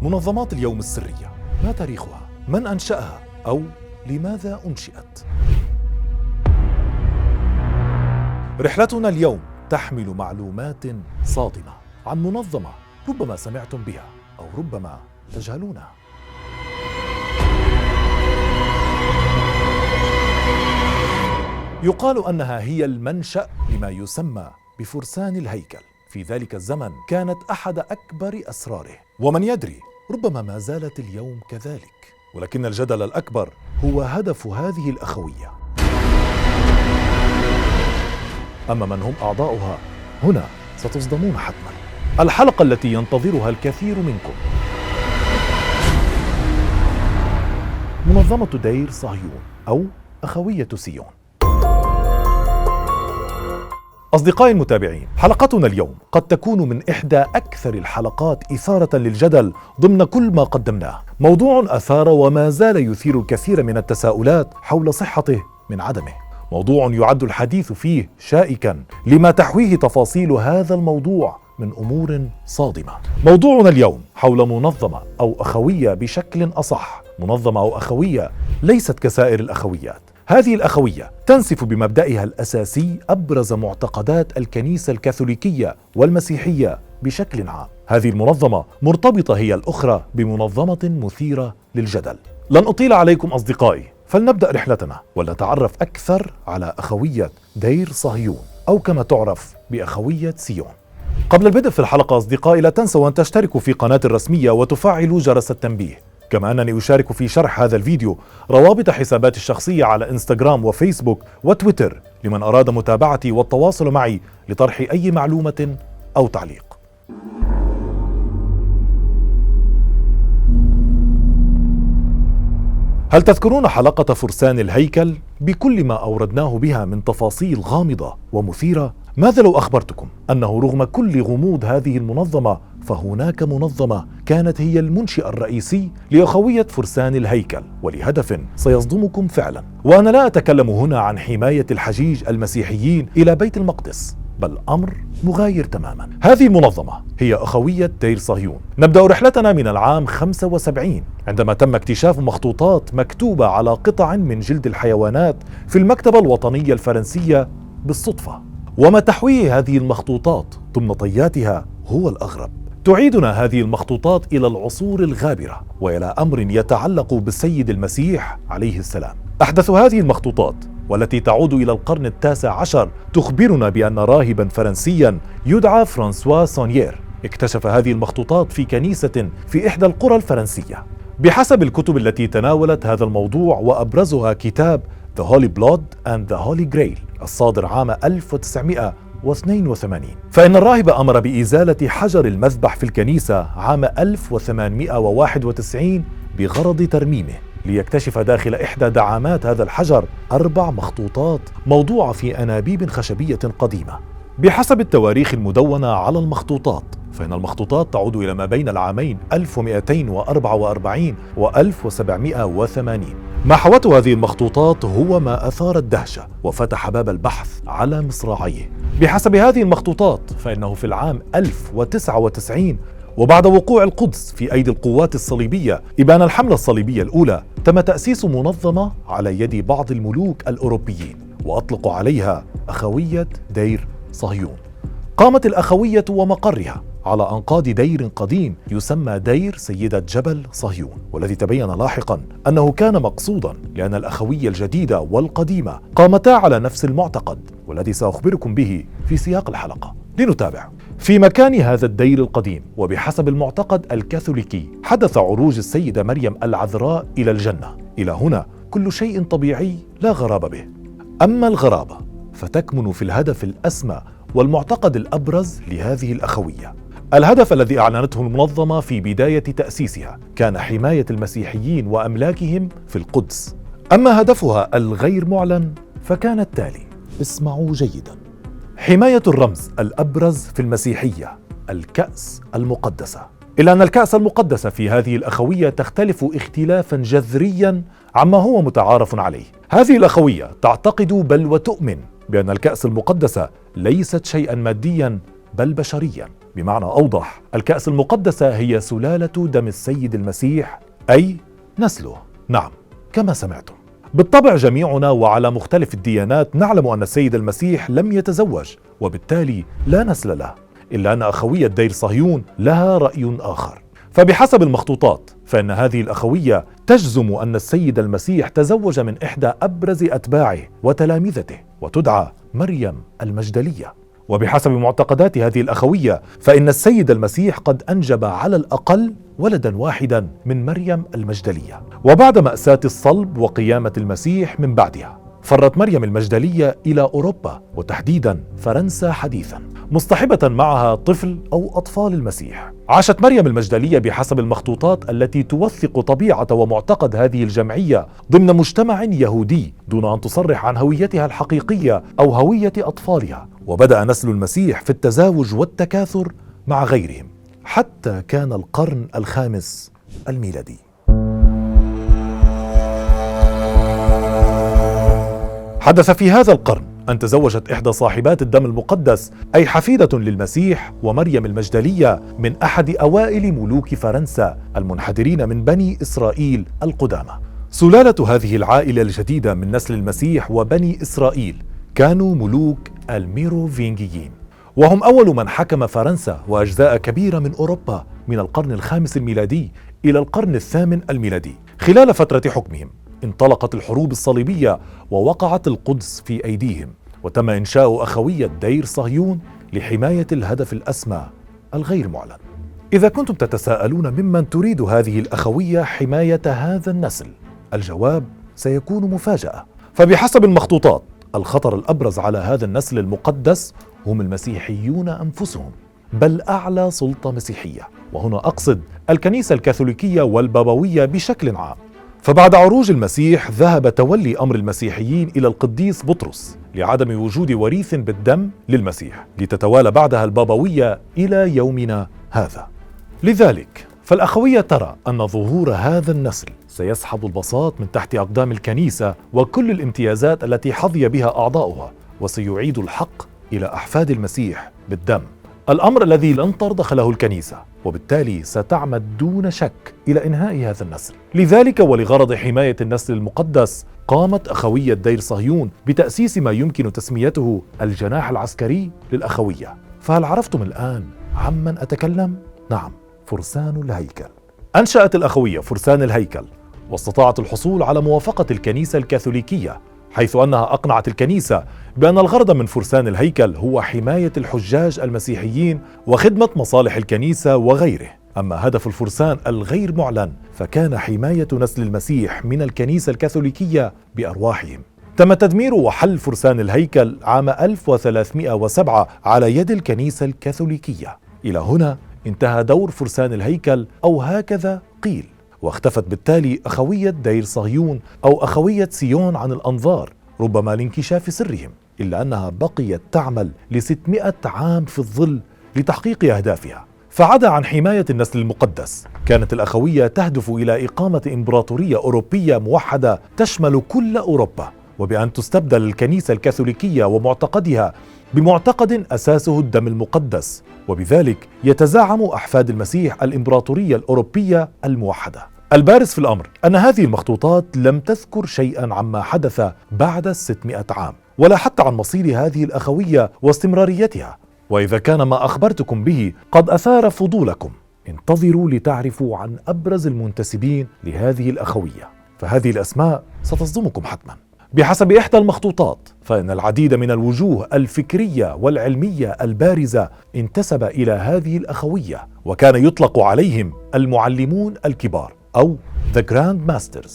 منظمات اليوم السرية، ما تاريخها؟ من أنشأها؟ أو لماذا أنشئت؟ رحلتنا اليوم تحمل معلومات صادمة عن منظمة ربما سمعتم بها أو ربما تجهلونها. يقال أنها هي المنشأ لما يسمى بفرسان الهيكل. في ذلك الزمن كانت أحد أكبر أسراره، ومن يدري ربما ما زالت اليوم كذلك. ولكن الجدل الأكبر هو هدف هذه الأخوية. أما من هم أعضاؤها؟ هنا ستصدمون حتما. الحلقة التي ينتظرها الكثير منكم. منظمة دير صهيون أو أخوية سيون. أصدقائي المتابعين، حلقتنا اليوم قد تكون من إحدى أكثر الحلقات إثارة للجدل ضمن كل ما قدمناه. موضوع أثار وما زال يثير الكثير من التساؤلات حول صحته من عدمه. موضوع يعد الحديث فيه شائكا لما تحويه تفاصيل هذا الموضوع من أمور صادمة. موضوعنا اليوم حول منظمة أو أخوية، بشكل أصح منظمة أو أخوية ليست كسائر الأخويات. هذه الأخوية تنسف بمبدئها الأساسي أبرز معتقدات الكنيسة الكاثوليكية والمسيحية بشكل عام. هذه المنظمة مرتبطة هي الأخرى بمنظمة مثيرة للجدل. لن أطيل عليكم أصدقائي، فلنبدأ رحلتنا ولنتعرف أكثر على أخوية دير صهيون، أو كما تعرف بأخوية سيون. قبل البدء في الحلقة أصدقائي، لا تنسوا أن تشتركوا في قناتي الرسمية وتفعلوا جرس التنبيه. كما أنني أشارك في شرح هذا الفيديو روابط حساباتي الشخصية على إنستغرام وفيسبوك وتويتر لمن أراد متابعتي والتواصل معي لطرح أي معلومة أو تعليق. هل تذكرون حلقة فرسان الهيكل بكل ما أوردناه بها من تفاصيل غامضة ومثيرة؟ ماذا لو أخبرتكم أنه رغم كل غموض هذه المنظمة فهناك منظمة كانت هي المنشئ الرئيسي لأخوية فرسان الهيكل، ولهدف سيصدمكم فعلا. وأنا لا أتكلم هنا عن حماية الحجيج المسيحيين إلى بيت المقدس، بل أمر مغاير تماما. هذه المنظمة هي أخوية دير صهيون. نبدأ رحلتنا من العام 75 عندما تم اكتشاف مخطوطات مكتوبة على قطع من جلد الحيوانات في المكتبة الوطنية الفرنسية بالصدفة. وما تحويه هذه المخطوطات ضمن طياتها هو الأغرب. تعيدنا هذه المخطوطات إلى العصور الغابرة وإلى أمر يتعلق بالسيد المسيح عليه السلام. أحدث هذه المخطوطات والتي تعود إلى القرن التاسع عشر تخبرنا بأن راهبا فرنسيا يدعى فرانسوا سونيير اكتشف هذه المخطوطات في كنيسة في إحدى القرى الفرنسية. بحسب الكتب التي تناولت هذا الموضوع، وأبرزها كتاب The Holy Blood and the Holy Grail الصادر عام 1982، فإن الراهب أمر بإزالة حجر المذبح في الكنيسة عام 1891 بغرض ترميمه، ليكتشف داخل إحدى دعامات هذا الحجر 4 مخطوطات موضوعة في أنابيب خشبية قديمة. بحسب التواريخ المدونة على المخطوطات، فإن المخطوطات تعود إلى ما بين العامين 1244 و 1780. ما حوته هذه المخطوطات هو ما أثار الدهشة وفتح باب البحث على مصراعيه. بحسب هذه المخطوطات، فإنه في العام 1099 وبعد وقوع القدس في أيدي القوات الصليبية إبان الحملة الصليبية الأولى، تم تأسيس منظمة على يد بعض الملوك الأوروبيين وأطلقوا عليها أخوية دير صهيون. قامت الأخوية ومقرها على أنقاض دير قديم يسمى دير سيدة جبل صهيون، والذي تبين لاحقا أنه كان مقصودا لأن الأخوية الجديدة والقديمة قامتا على نفس المعتقد، والذي سأخبركم به في سياق الحلقة. لنتابع. في مكان هذا الدير القديم، وبحسب المعتقد الكاثوليكي، حدث عروج السيدة مريم العذراء إلى الجنة. إلى هنا كل شيء طبيعي لا غرابة به. أما الغرابة فتكمن في الهدف الأسمى والمعتقد الأبرز لهذه الأخوية. الهدف الذي أعلنته المنظمة في بداية تأسيسها كان حماية المسيحيين وأملاكهم في القدس. أما هدفها الغير معلن فكان التالي، اسمعوا جيدا: حماية الرمز الأبرز في المسيحية، الكأس المقدسة. إلا أن الكأس المقدسة في هذه الأخوية تختلف اختلافا جذريا عما هو متعارف عليه. هذه الأخوية تعتقد بل وتؤمن بأن الكأس المقدسة ليست شيئا ماديا بل بشريا. بمعنى أوضح، الكأس المقدسة هي سلالة دم السيد المسيح، أي نسله. نعم، كما سمعتم. بالطبع جميعنا وعلى مختلف الديانات نعلم أن السيد المسيح لم يتزوج، وبالتالي لا نسل له، إلا أن أخوية دير صهيون لها رأي آخر. فبحسب المخطوطات فإن هذه الأخوية تجزم أن السيد المسيح تزوج من إحدى أبرز أتباعه وتلامذته، وتدعى مريم المجدلية. وبحسب معتقدات هذه الأخوية فإن السيد المسيح قد أنجب على الأقل ولدا واحدا من مريم المجدلية. وبعد مأساة الصلب وقيامة المسيح من بعدها، فرت مريم المجدلية إلى أوروبا وتحديدا فرنسا حديثا، مصطحبة معها طفل أو أطفال المسيح. عاشت مريم المجدلية بحسب المخطوطات التي توثق طبيعة ومعتقد هذه الجمعية ضمن مجتمع يهودي، دون أن تصرح عن هويتها الحقيقية أو هوية أطفالها. وبدأ نسل المسيح في التزاوج والتكاثر مع غيرهم حتى كان القرن الخامس الميلادي. حدث في هذا القرن أن تزوجت إحدى صاحبات الدم المقدس، أي حفيدة للمسيح ومريم المجدلية، من أحد أوائل ملوك فرنسا المنحدرين من بني إسرائيل القدامى. سلالة هذه العائلة الجديدة من نسل المسيح وبني إسرائيل كانوا ملوك الميروفينجيين، وهم أول من حكم فرنسا وأجزاء كبيرة من أوروبا من القرن الخامس الميلادي إلى القرن الثامن الميلادي. خلال فترة حكمهم انطلقت الحروب الصليبية ووقعت القدس في أيديهم، وتم إنشاء أخوية دير صهيون لحماية الهدف الأسمى الغير معلن. إذا كنتم تتساءلون ممن تريد هذه الأخوية حماية هذا النسل، الجواب سيكون مفاجأة. فبحسب المخطوطات الخطر الأبرز على هذا النسل المقدس هم المسيحيون أنفسهم، بل أعلى سلطة مسيحية، وهنا أقصد الكنيسة الكاثوليكية والبابوية بشكل عام. فبعد عروج المسيح ذهب تولي أمر المسيحيين إلى القديس بطرس لعدم وجود وريث بالدم للمسيح، لتتوالى بعدها البابوية إلى يومنا هذا. لذلك فالأخوية ترى أن ظهور هذا النسل سيسحب البساط من تحت أقدام الكنيسة وكل الامتيازات التي حظي بها أعضاؤها، وسيعيد الحق إلى أحفاد المسيح بالدم، الأمر الذي لن ترضخ له الكنيسة، وبالتالي ستعمد دون شك إلى إنهاء هذا النسل. لذلك ولغرض حماية النسل المقدس قامت أخوية دير صهيون بتأسيس ما يمكن تسميته الجناح العسكري للأخوية. فهل عرفتم الآن عمن أتكلم؟ نعم، فرسان الهيكل. أنشأت الأخوية فرسان الهيكل، واستطاعت الحصول على موافقة الكنيسة الكاثوليكية، حيث أنها أقنعت الكنيسة بأن الغرض من فرسان الهيكل هو حماية الحجاج المسيحيين وخدمة مصالح الكنيسة وغيره. أما هدف الفرسان الغير معلن فكان حماية نسل المسيح من الكنيسة الكاثوليكية بأرواحهم. تم تدمير وحل فرسان الهيكل عام 1307 على يد الكنيسة الكاثوليكية. إلى هنا انتهى دور فرسان الهيكل، أو هكذا قيل، واختفت بالتالي أخوية دير صهيون أو أخوية سيون عن الأنظار، ربما لانكشاف سرهم، إلا أنها بقيت تعمل ل600 عام في الظل لتحقيق أهدافها. فعدا عن حماية النسل المقدس، كانت الأخوية تهدف إلى إقامة إمبراطورية أوروبية موحدة تشمل كل أوروبا، وبأن تستبدل الكنيسة الكاثوليكية ومعتقدها بمعتقد أساسه الدم المقدس، وبذلك يتزعم أحفاد المسيح الإمبراطورية الأوروبية الموحدة. البارز في الأمر أن هذه المخطوطات لم تذكر شيئا عما حدث بعد 600 عام، ولا حتى عن مصير هذه الأخوية واستمراريتها. وإذا كان ما أخبرتكم به قد أثار فضولكم، انتظروا لتعرفوا عن أبرز المنتسبين لهذه الأخوية، فهذه الأسماء ستصدمكم حتما. بحسب إحدى المخطوطات فإن العديد من الوجوه الفكرية والعلمية البارزة انتسب إلى هذه الأخوية، وكان يطلق عليهم المعلمون الكبار أو The Grand Masters.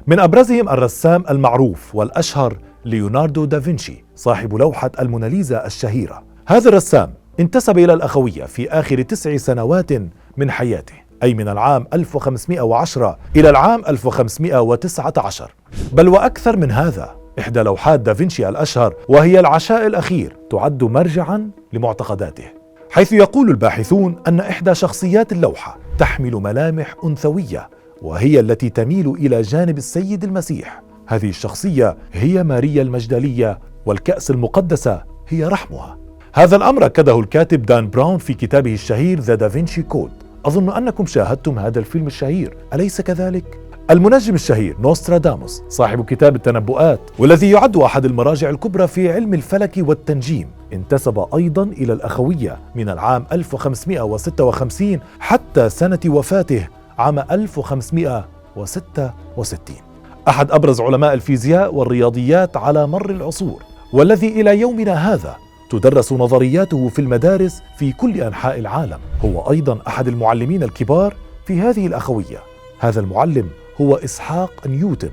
من أبرزهم الرسام المعروف والأشهر ليوناردو دافنشي، صاحب لوحة الموناليزا الشهيرة. هذا الرسام انتسب إلى الأخوية في آخر 9 سنوات من حياته، أي من العام 1510 إلى العام 1519. بل وأكثر من هذا، إحدى لوحات دافنشي الأشهر وهي العشاء الأخير تعد مرجعا لمعتقداته، حيث يقول الباحثون أن إحدى شخصيات اللوحة تحمل ملامح أنثوية، وهي التي تميل إلى جانب السيد المسيح. هذه الشخصية هي ماريا المجدلية، والكأس المقدسة هي رحمها. هذا الأمر أكده الكاتب دان براون في كتابه الشهير ذا دافنشي كود. أظن أنكم شاهدتم هذا الفيلم الشهير، أليس كذلك؟ المنجم الشهير نوستراداموس صاحب كتاب التنبؤات والذي يعد أحد المراجع الكبرى في علم الفلك والتنجيم انتسب أيضا إلى الأخوية من العام 1556 حتى سنة وفاته عام 1566. أحد أبرز علماء الفيزياء والرياضيات على مر العصور، والذي إلى يومنا هذا تدرس نظرياته في المدارس في كل أنحاء العالم. هو أيضا أحد المعلمين الكبار في هذه الأخوية. هذا المعلم هو إسحاق نيوتن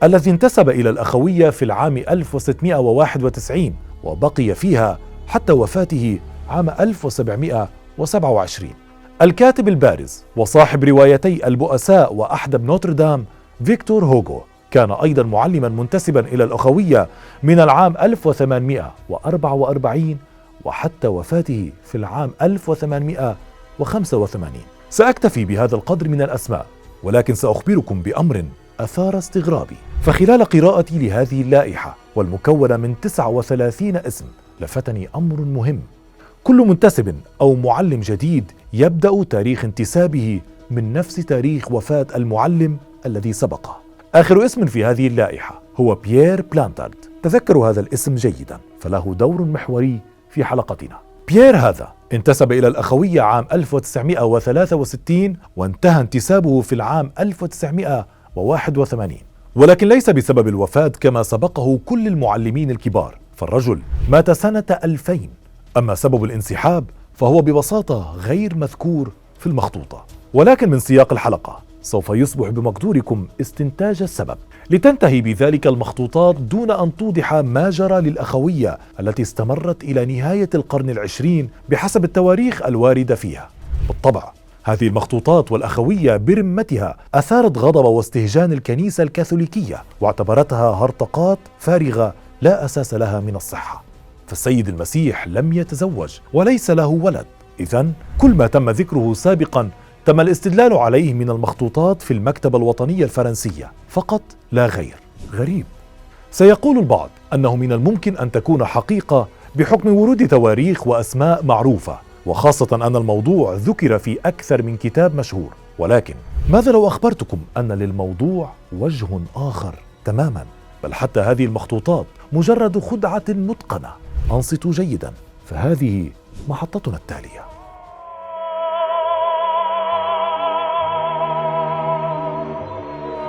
الذي انتسب إلى الأخوية في العام 1691 وبقي فيها حتى وفاته عام 1727. الكاتب البارز وصاحب روايتي البؤساء وأحدب نوتردام فيكتور هوغو كان أيضا معلما منتسبا إلى الأخوية من العام 1844 وحتى وفاته في العام 1885. سأكتفي بهذا القدر من الأسماء، ولكن سأخبركم بأمر أثار استغرابي. فخلال قراءتي لهذه اللائحة والمكونة من 39 اسم لفتني أمر مهم. كل منتسب أو معلم جديد يبدأ تاريخ انتسابه من نفس تاريخ وفاة المعلم الذي سبقه. آخر اسم في هذه اللائحة هو بيير بلانتارد. تذكروا هذا الاسم جيدا فله دور محوري في حلقتنا. بيير هذا انتسب إلى الأخوية عام 1963 وانتهى انتسابه في العام 1981، ولكن ليس بسبب الوفاة كما سبقه كل المعلمين الكبار، فالرجل مات سنة 2000. أما سبب الانسحاب فهو ببساطة غير مذكور في المخطوطة، ولكن من سياق الحلقة سوف يصبح بمقدوركم استنتاج السبب، لتنتهي بذلك المخطوطات دون أن توضح ما جرى للأخوية التي استمرت إلى نهاية القرن العشرين بحسب التواريخ الواردة فيها. بالطبع هذه المخطوطات والأخوية برمتها أثارت غضب واستهجان الكنيسة الكاثوليكية، واعتبرتها هرطقات فارغة لا أساس لها من الصحة. فالسيد المسيح لم يتزوج وليس له ولد، إذن كل ما تم ذكره سابقا تم الاستدلال عليه من المخطوطات في المكتبة الوطنية الفرنسية فقط لا غير. غريب. سيقول البعض أنه من الممكن أن تكون حقيقة بحكم ورود تواريخ وأسماء معروفة، وخاصة أن الموضوع ذكر في أكثر من كتاب مشهور. ولكن ماذا لو أخبرتكم أن للموضوع وجه آخر تماما؟ بل حتى هذه المخطوطات مجرد خدعة متقنة. أنصتوا جيدا، فهذه محطتنا التالية.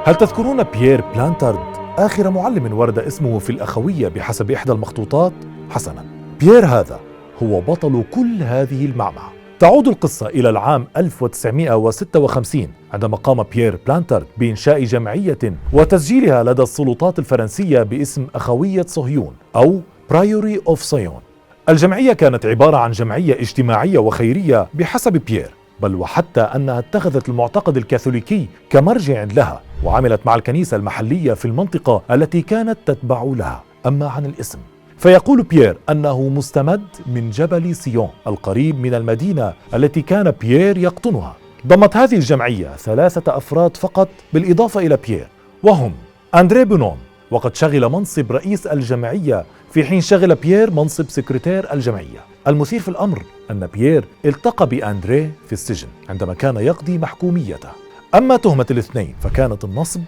هل تذكرون بيير بلانتارد آخر معلم ورد اسمه في الأخوية بحسب إحدى المخطوطات؟ حسنا، بيير هذا هو بطل كل هذه المعمعة. تعود القصة إلى العام 1956 عندما قام بيير بلانتارد بإنشاء جمعية وتسجيلها لدى السلطات الفرنسية باسم أخوية صهيون أو برايوري أوف صيون. الجمعية كانت عبارة عن جمعية اجتماعية وخيرية بحسب بيير، بل وحتى أنها اتخذت المعتقد الكاثوليكي كمرجع لها، وعملت مع الكنيسة المحلية في المنطقة التي كانت تتبع لها. أما عن الاسم فيقول بيير أنه مستمد من جبل سيون القريب من المدينة التي كان بيير يقطنها. ضمت هذه الجمعية 3 أفراد فقط بالإضافة إلى بيير، وهم أندري بونوم، وقد شغل منصب رئيس الجمعية في حين شغل بيير منصب سكرتير الجمعية. المثير في الأمر أن بيير التقى بأندري في السجن عندما كان يقضي محكوميته. أما تهمة الاثنين فكانت النصب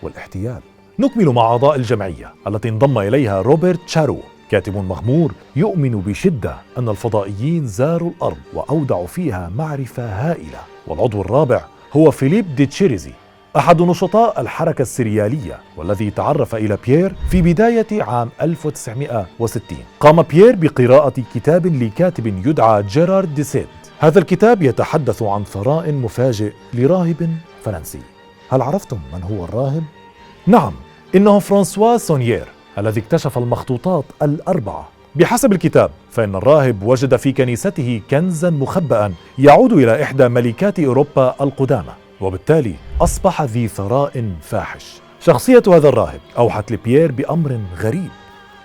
والاحتيال. نكمل مع أعضاء الجمعية التي انضم إليها روبرت شارو، كاتب مغمور يؤمن بشدة أن الفضائيين زاروا الأرض وأودعوا فيها معرفة هائلة. والعضو الرابع هو فيليب دي تشيريزي، أحد نشطاء الحركة السريالية، والذي تعرف إلى بيير في بداية عام 1960. قام بيير بقراءة كتاب لكاتب يدعى جيرارد ديسيت. هذا الكتاب يتحدث عن ثراء مفاجئ لراهب فرنسي. هل عرفتم من هو الراهب؟ نعم، إنه فرانسوا سونيير الذي اكتشف المخطوطات ال4. بحسب الكتاب فإن الراهب وجد في كنيسته كنزا مخبأ يعود إلى إحدى ملكات أوروبا القدامى، وبالتالي أصبح ذي ثراء فاحش. شخصية هذا الراهب أوحت لبيير بأمر غريب،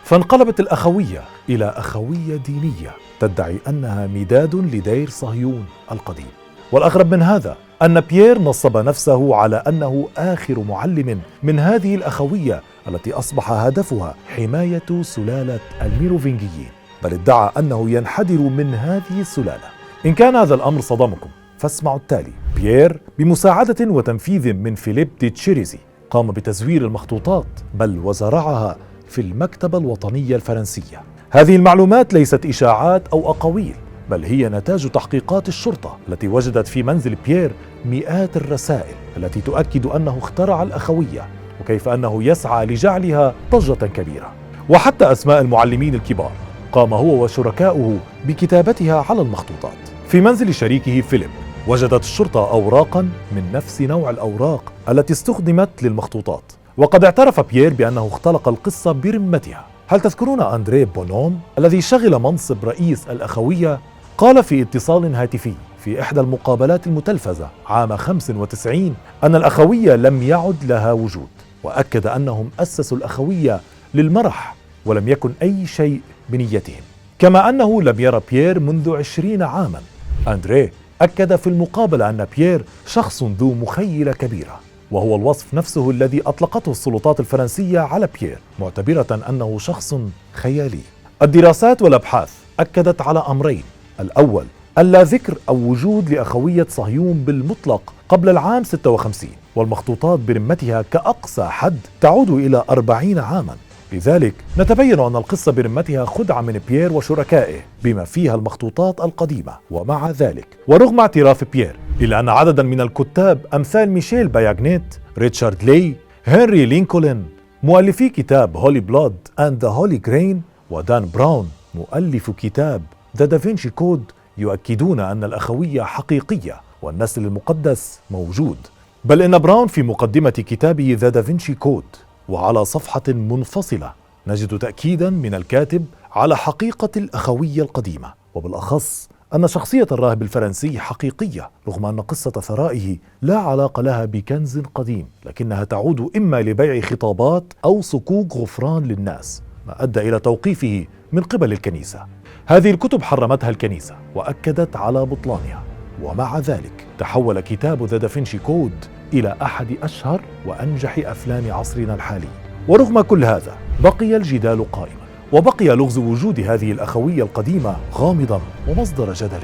فانقلبت الأخوية إلى أخوية دينية تدعي أنها مداد لدير صهيون القديم. والأغرب من هذا أن بيير نصب نفسه على أنه آخر معلم من هذه الأخوية التي أصبح هدفها حماية سلالة الميروفينجيين. بل ادعى أنه ينحدر من هذه السلالة. إن كان هذا الأمر صدمكم فاسمعوا التالي. بيير بمساعدة وتنفيذ من فيليب دي تشيريزي قام بتزوير المخطوطات بل وزرعها في المكتبة الوطنية الفرنسية. هذه المعلومات ليست إشاعات أو أقاويل، بل هي نتاج تحقيقات الشرطة التي وجدت في منزل بيير مئات الرسائل التي تؤكد أنه اخترع الأخوية وكيف أنه يسعى لجعلها ضجة كبيرة. وحتى أسماء المعلمين الكبار قام هو وشركاؤه بكتابتها على المخطوطات. في منزل شريكه فيليب وجدت الشرطة أوراقا من نفس نوع الأوراق التي استخدمت للمخطوطات، وقد اعترف بيير بأنه اختلق القصة برمتها. هل تذكرون أندريه بونوم الذي شغل منصب رئيس الأخوية؟ قال في اتصال هاتفي في إحدى المقابلات المتلفزة عام 95 أن الأخوية لم يعد لها وجود، وأكد أنهم أسسوا الأخوية للمرح ولم يكن أي شيء بنيتهم، كما أنه لم يرى بيير منذ 20 عاما. أندريه أكد في المقابلة أن بيير شخص ذو مخيلة كبيرة، وهو الوصف نفسه الذي أطلقته السلطات الفرنسية على بيير معتبرة أنه شخص خيالي. الدراسات والأبحاث أكدت على أمرين: الأول ألا ذكر أو وجود لأخوية صهيون بالمطلق قبل العام 56، والمخطوطات برمتها كأقصى حد تعود إلى 40 عاما. لذلك نتبين أن القصة برمتها خدعة من بيير وشركائه بما فيها المخطوطات القديمة. ومع ذلك ورغم اعتراف بيير، إلا أن عددا من الكتاب أمثال ميشيل باياغنيت، ريتشارد لي، هنري لينكولن مؤلفي كتاب هولي بلود أند ذا هولي جرين، ودان براون مؤلف كتاب ذا دافنشي كود يؤكدون أن الأخوية حقيقية والنسل المقدس موجود. بل إن براون في مقدمة كتابه ذا دافنشي كود وعلى صفحة منفصلة نجد تأكيدا من الكاتب على حقيقة الأخوية القديمة، وبالأخص أن شخصية الراهب الفرنسي حقيقية، رغم أن قصة ثرائه لا علاقة لها بكنز قديم، لكنها تعود إما لبيع خطابات أو صكوك غفران للناس، ما أدى إلى توقيفه من قبل الكنيسة. هذه الكتب حرمتها الكنيسة وأكدت على بطلانها، ومع ذلك تحول كتاب ذا دافنشي كود إلى أحد أشهر وأنجح أفلام عصرنا الحالي. ورغم كل هذا بقي الجدال قائما، وبقي لغز وجود هذه الأخوية القديمة غامضا ومصدر جدل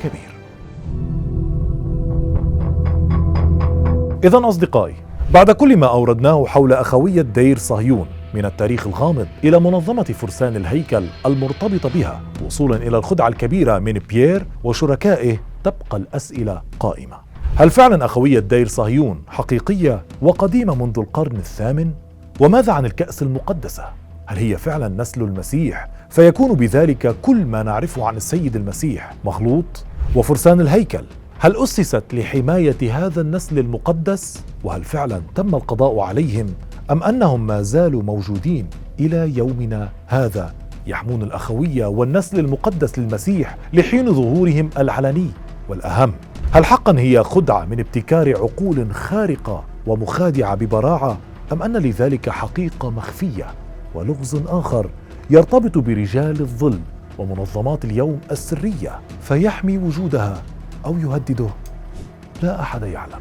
كبير. إذن أصدقائي، بعد كل ما أوردناه حول أخوية دير صهيون من التاريخ الغامض إلى منظمة فرسان الهيكل المرتبطة بها وصولا إلى الخدعة الكبيرة من بيير وشركائه، تبقى الأسئلة قائمة. هل فعلا أخوية دير صهيون حقيقية وقديمة منذ القرن الثامن؟ وماذا عن الكأس المقدسة؟ هل هي فعلا نسل المسيح فيكون بذلك كل ما نعرفه عن السيد المسيح مخلوط؟ وفرسان الهيكل هل أسست لحماية هذا النسل المقدس؟ وهل فعلا تم القضاء عليهم أم أنهم ما زالوا موجودين إلى يومنا هذا يحمون الأخوية والنسل المقدس للمسيح لحين ظهورهم العلني؟ والأهم، هل حقا هي خدعة من ابتكار عقول خارقة ومخادعة ببراعة، أم أن لذلك حقيقة مخفية ولغز آخر يرتبط برجال الظل ومنظمات اليوم السرية فيحمي وجودها أو يهدده؟ لا أحد يعلم.